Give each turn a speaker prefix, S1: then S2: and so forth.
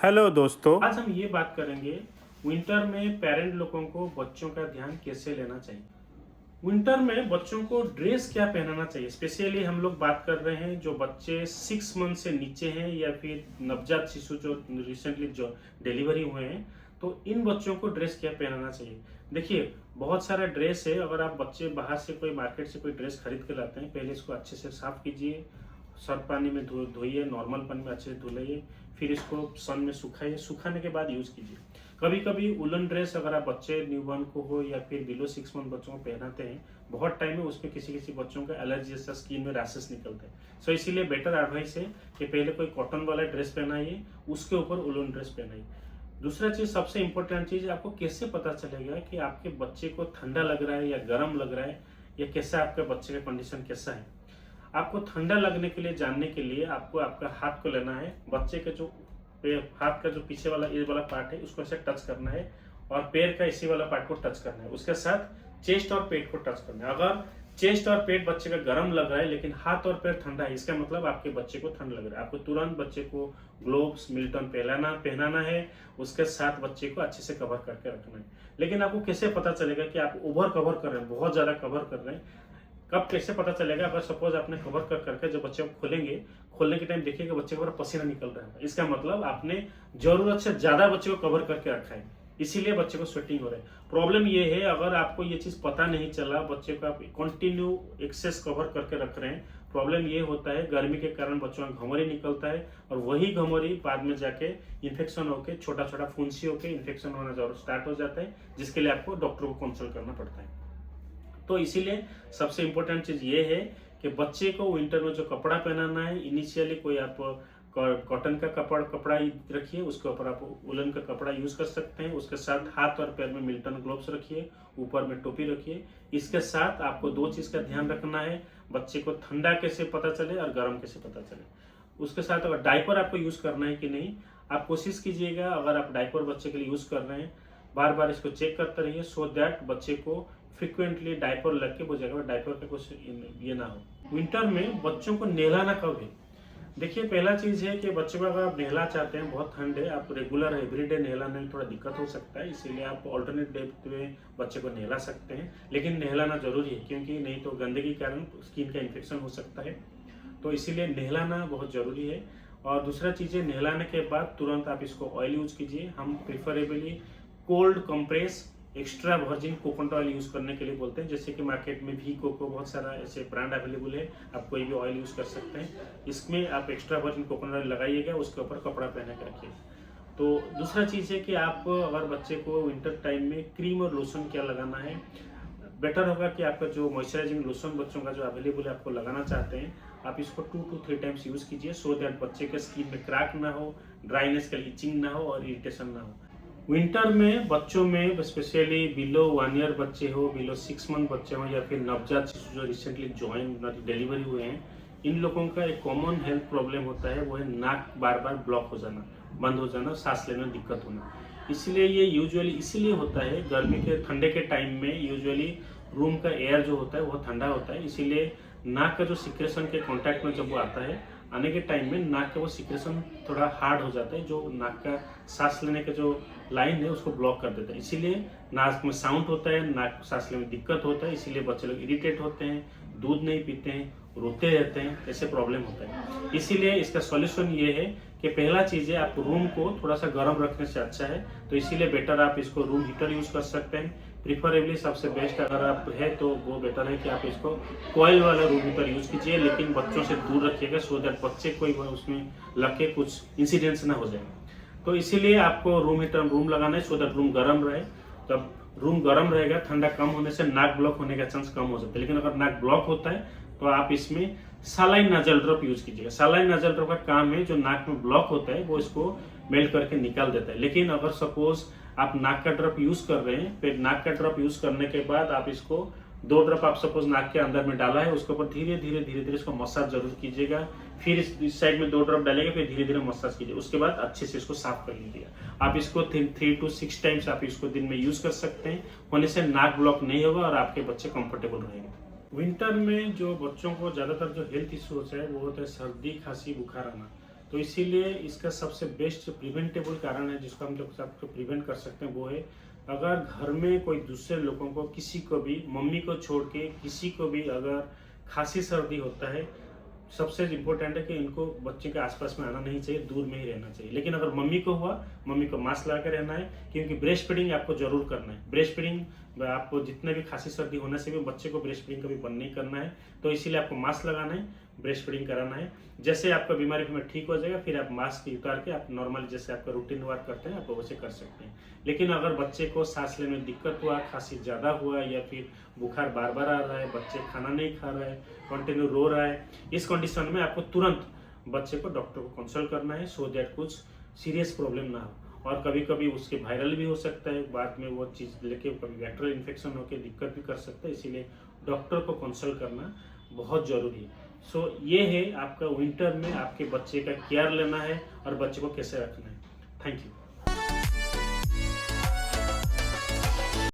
S1: Hello दोस्तों।
S2: आज हम ये बात करेंगे विंटर में पेरेंट लोगों को बच्चों का ध्यान कैसे लेना चाहिए। विंटर में बच्चों को ड्रेस क्या पहनाना चाहिए। स्पेशली हम लोग बात कर रहे हैं जो बच्चे 6 मंथ से नीचे हैं या फिर नवजात शिशु जो रिसेंटली जो डिलीवरी हुए हैं, तो इन बच्चों को ड्रेस क्या पहनाना चाहिए। देखिए, बहुत सारा ड्रेस है। अगर आप बच्चे बाहर से कोई मार्केट से कोई ड्रेस खरीद कर लाते हैं, पहले इसको अच्छे से साफ कीजिए, सर्फ पानी में धोइए, नॉर्मल पानी में अच्छे से धुलाइए, फिर इसको सन में सुखाइए, सुखाने के बाद यूज़ कीजिए। कभी कभी उलन ड्रेस अगर आप बच्चे न्यूबॉर्न को हो या फिर बिलो 6 मंथ बच्चों को पहनाते हैं, बहुत टाइम में उसमें किसी किसी बच्चों का एलर्जी जैसा स्किन में रैशेस निकलते हैं। सो इसीलिए बेटर एडवाइस है कि पहले कोई कॉटन वाला ड्रेस पहनाइए, उसके ऊपर उलन ड्रेस पहनाइए। दूसरा चीज, सबसे इंपॉर्टेंट चीज, आपको कैसे पता चलेगा कि आपके बच्चे को ठंडा लग रहा है या गर्म लग रहा है, या कैसा आपके बच्चे का कंडीशन कैसा है। आपको ठंडा लगने के लिए जानने के लिए आपको आपका हाथ को लेना है, बच्चे के जो हाथ का जो पीछे वाला ये वाला पार्ट है उसको ऐसे टच करना है, और पैर का इसी वाला पार्ट को टच करना है। उसके साथ चेस्ट और पेट को टच करना है। अगर चेस्ट और पेट बच्चे का गर्म लग रहा है लेकिन हाथ और पैर ठंडा है, इसका मतलब आपके बच्चे को ठंड लग रहा है। आपको तुरंत बच्चे को ग्लोव्स मिल्टन पहनाना है, उसके साथ बच्चे को अच्छे से कवर करके रखना है। लेकिन आपको कैसे पता चलेगा कि आप ओवर कवर कर रहे हैं, बहुत ज्यादा कवर कर रहे हैं। कब कैसे पता चलेगा? अगर सपोज आपने कवर कर करके जब बच्चे को खोलने के टाइम देखिएगा बच्चे को पसीना निकल रहा है, इसका मतलब आपने जरूरत से ज्यादा बच्चे को कवर करके रखा है, इसीलिए बच्चे को स्वेटिंग हो रहा है। प्रॉब्लम ये है, अगर आपको ये चीज पता नहीं चला, बच्चे को आप कंटिन्यू एक्सेस कवर करके रख रहे हैं, प्रॉब्लम ये होता है गर्मी के कारण बच्चों का घमौरी निकलता है, और वही घमौरी बाद में जाके इन्फेक्शन होकर छोटा छोटा फुंसी होकर इन्फेक्शन होना जरूर स्टार्ट हो जाता है, जिसके लिए आपको डॉक्टर को कंसल्ट करना पड़ता है। तो इसीलिए सबसे इम्पोर्टेंट चीज ये है कि बच्चे को विंटर में जो कपड़ा पहनाना है, इनिशियली कोई आप कॉटन का कपड़ा रखिए, उसके ऊपर आप उलन का कपड़ा यूज कर सकते हैं। उसके साथ हाथ और पैर में मिल्टन ग्लोव्स रखिए, ऊपर में टोपी रखिए। इसके साथ आपको दो चीज का ध्यान रखना है, बच्चे को ठंडा कैसे पता चले और गर्म कैसे पता चले। उसके साथ अगर डायपर आपको यूज करना है कि नहीं, आप कोशिश कीजिएगा, अगर आप डायपर बच्चे के लिए यूज कर रहे हैं, बार बार इसको चेक करते रहिए, सो दैट बच्चे को फ्रिक्वेंटली डायपर लग के जगह डायपर का कुछ ये ना हो। विंटर में बच्चों को नहलाना कब है? देखिए, पहला चीज है कि बच्चों को अगर आप नहला चाहते हैं, बहुत ठंड है, आप रेगुलर एवरीडे नहलाने में थोड़ा दिक्कत हो सकता है, इसीलिए आप ऑल्टरनेट डे में बच्चे को नहला सकते हैं। लेकिन नहलाना जरूरी है, क्योंकि नहीं तो गंदगी के कारण स्किन का इन्फेक्शन हो सकता है, तो इसीलिए नहलाना बहुत जरूरी है। और दूसरा चीज है, नहलाने के बाद तुरंत आप इसको ऑयल यूज कीजिए। हम preferably cold compress extra virgin coconut oil use करने के लिए बोलते हैं, जैसे कि मार्केट में भी कोको बहुत सारा ऐसे ब्रांड अवेलेबल है, आप कोई भी ऑयल यूज कर सकते हैं। इसमें आप एक्स्ट्रा वर्जिन कोकोनट ऑयल लगाइएगा, उसके ऊपर कपड़ा पहना के रखिए। तो दूसरा चीज है कि आप अगर बच्चे को विंटर टाइम में क्रीम और लोशन क्या लगाना है, बेटर होगा कि आपका जो मॉइस्चराइजिंग लोशन बच्चों का जो अवेलेबल है आपको लगाना चाहते हैं, आप इसको 2 to 3 टाइम्स यूज कीजिए, सो दैट बच्चे के स्किन में क्रैक ना हो, ड्राइनेस का इचिंग ना हो और इरिटेशन ना हो। विंटर में बच्चों में स्पेशली बिलो 1 ईयर बच्चे हो, बिलो 6 मंथ बच्चे हो, या फिर नवजात शिशु जो रिसेंटली ज्वाइन डिलीवरी हुए हैं, इन लोगों का एक कॉमन हेल्थ प्रॉब्लम होता है, वो है नाक बार बार ब्लॉक हो जाना, बंद हो जाना, सांस लेने में दिक्कत होना। इसलिए ये यूजुअली इसीलिए होता है, गर्मी के ठंडे के टाइम में यूजुअली रूम का एयर जो होता है वो ठंडा होता है, इसीलिए नाक का जो सिक्रेशन के कांटेक्ट में जब वो आता है, आने के टाइम में नाक का वो सिक्रेशन थोड़ा हार्ड हो जाता है, जो नाक का सांस लेने का जो लाइन है उसको ब्लॉक कर देता है। इसीलिए नाक में साउंड होता है, नाक सांस लेने में दिक्कत होता है, इसीलिए बच्चे लोग इरिटेट होते हैं, दूध नहीं पीते हैं, रोते रहते हैं, ऐसे प्रॉब्लम होता है। इसीलिए इसका सॉल्यूशन ये है कि पहला चीज़ है, आप रूम को थोड़ा सा गर्म रखने से अच्छा है, तो इसीलिए बेटर आप इसको रूम हीटर यूज कर सकते हैं। प्रिफरेबली सबसे बेस्ट अगर आप है तो वो बेटर है कि आप इसको कॉइल वाला रूम हीटर यूज कीजिए, लेकिन बच्चों से दूर रखिएगा, सो दैट बच्चे कोई उसमें लग के कुछ इंसिडेंट्स ना हो जाए। तो इसीलिए आपको रूम हीटर रूम लगाना है, सो दैट रूम गर्म रहे। तब रूम गर्म रहेगा, ठंडा कम होने से नाक ब्लॉक होने का चांस कम हो सकता है। लेकिन अगर नाक ब्लॉक होता है तो आप इसमें सालाइन नाजल ड्रॉप यूज कीजिएगा। सालाइन नाजल ड्रॉप का काम है, जो नाक में ब्लॉक होता है वो इसको मेल्ट करके निकाल देता है। लेकिन अगर सपोज आप नाक का ड्रॉप यूज कर रहे हैं, फिर नाक का ड्रॉप यूज करने के बाद आप इसको 2 ड्रॉप आप सपोज नाक के अंदर में डाला है, उसके ऊपर धीरे धीरे इसको मसाज जरूर कीजिएगा। फिर इस साइड में 2 ड्रॉप डालेंगे, फिर धीरे धीरे मसाज कीजिए, उसके बाद अच्छे से इसको साफ कर लीजिएगा। आप इसको 3 to 6 टाइम्स आप इसको दिन में यूज कर सकते हैं, होने से नाक ब्लॉक नहीं होगा और आपके बच्चे कंफर्टेबल रहेंगे। विंटर में जो बच्चों को ज्यादातर जो हेल्थ इश्यू होता है वो होता है सर्दी, खांसी, बुखार आना। तो इसीलिए इसका सबसे बेस्ट प्रिवेंटेबल कारण है जिसको हम लोग सबको प्रिवेंट कर सकते हैं, वो है अगर घर में कोई दूसरे लोगों को, किसी को भी, मम्मी को छोड़ के किसी को भी अगर खांसी सर्दी होता है, सबसे इम्पोर्टेंट है कि इनको बच्चे के आसपास में आना नहीं चाहिए, दूर में ही रहना चाहिए। लेकिन अगर मम्मी को हुआ, मम्मी को मास्क लगा के रहना है, क्योंकि ब्रेस्ट फीडिंग आपको जरूर करना है। ब्रेस्ट फीडिंग आपको जितने भी खांसी सर्दी होने से भी बच्चे को ब्रेस्ट फीडिंग कभी बंद नहीं करना है, तो इसीलिए आपको मास्क लगाना है, ब्रेस्ट फीडिंग कराना है। जैसे आपका बीमारी में ठीक हो जाएगा, फिर आप मास्क उतार के आप नॉर्मल जैसे आपका रूटीन वर्क करते हैं आप वैसे कर सकते हैं। लेकिन अगर बच्चे को सांस लेने में दिक्कत हुआ, खांसी ज़्यादा हुआ, या फिर बुखार बार बार आ रहा है, बच्चे खाना नहीं खा रहा है, कंटिन्यू रो रहा है, इस कंडीशन में आपको तुरंत बच्चे को डॉक्टर को कंसल्ट करना है, सो दैट कुछ सीरियस प्रॉब्लम ना हो। और कभी कभी उसके वायरल भी हो सकता है, बाद में वो चीज़ लेके कभी बैक्टीरियल इन्फेक्शन होकर दिक्कत भी कर सकता है, इसीलिए डॉक्टर को कंसल्ट करना बहुत ज़रूरी है। सो ये है आपका विंटर में आपके बच्चे का केयर लेना है और बच्चे को कैसे रखना है। Thank you.